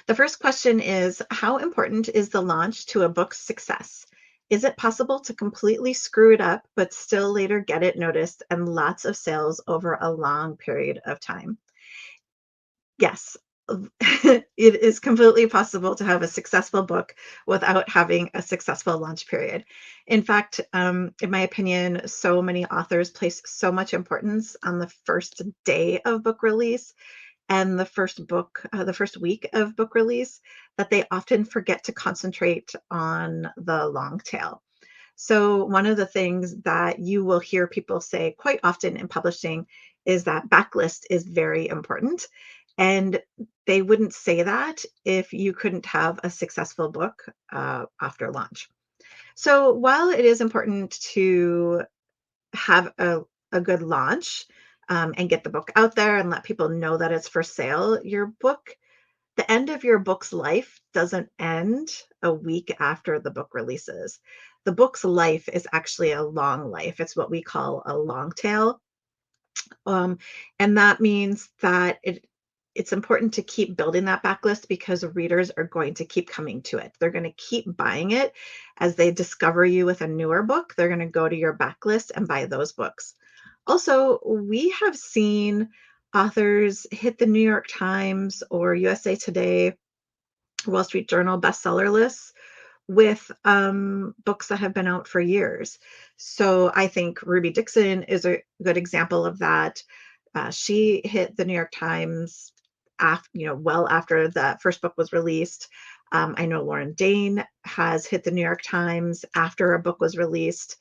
The first question is, how important is the launch to a book's success? Is it possible to completely screw it up, but still later get it noticed and lots of sales over a long period of time? Yes, it is completely possible to have a successful book without having a successful launch period. In fact, in my opinion, so many authors place so much importance on the first day of book release and the first week of book release, that they often forget to concentrate on the long tail. So, one of the things that you will hear people say quite often in publishing is that backlist is very important. And they wouldn't say that if you couldn't have a successful book after launch. So, while it is important to have a good launch and get the book out there and let people know that it's for sale, the end of your book's life doesn't end a week after the book releases. The book's life is actually a long life. It's what we call a long tail. Um, and that means that it's important to keep building that backlist because readers are going to keep coming to it. They're going to keep buying it as they discover you with a newer book. They're going to go to your backlist and buy those books. Also, we have seen authors hit the New York Times or USA Today, Wall Street Journal bestseller lists with books that have been out for years. So I think Ruby Dixon is a good example of that. She hit the New York Times well after the first book was released. I know Lauren Dane has hit the New York Times after a book was released.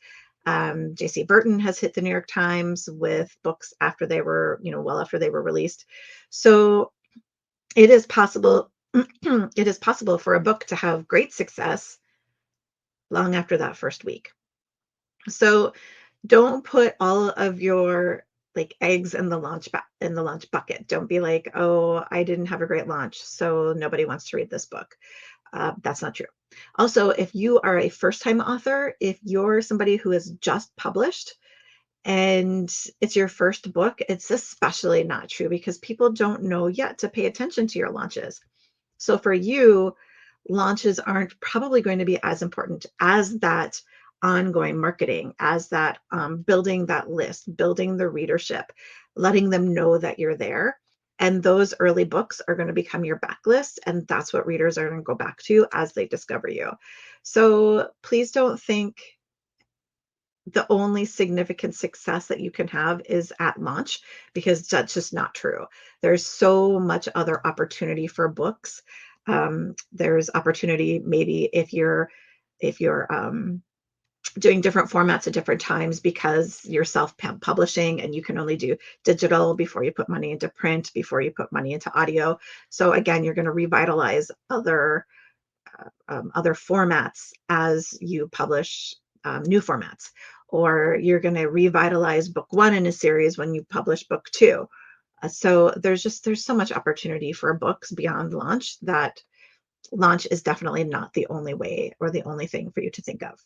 JC Burton has hit the New York Times with books after they were, well after they were released. So it is possible. It is possible for a book to have great success long after that first week. So don't put all of your like eggs in the in the launch bucket. Don't be like, oh, I didn't have a great launch, so nobody wants to read this book. That's not true. Also, if you are a first time author, if you're somebody who has just published and it's your first book, it's especially not true because people don't know yet to pay attention to your launches. So for you, launches aren't probably going to be as important as that ongoing marketing, as that building that list, building the readership, letting them know that you're there. And those early books are going to become your backlist. And that's what readers are going to go back to as they discover you. So please don't think the only significant success that you can have is at launch because that's just not true. There's so much other opportunity for books. There's opportunity maybe if you're doing different formats at different times because you're self-publishing and you can only do digital before you put money into print, before you put money into audio. So again, you're going to revitalize other formats as you publish new formats, or you're going to revitalize book one in a series when you publish book two. So there's so much opportunity for books beyond launch that launch is definitely not the only way or the only thing for you to think of.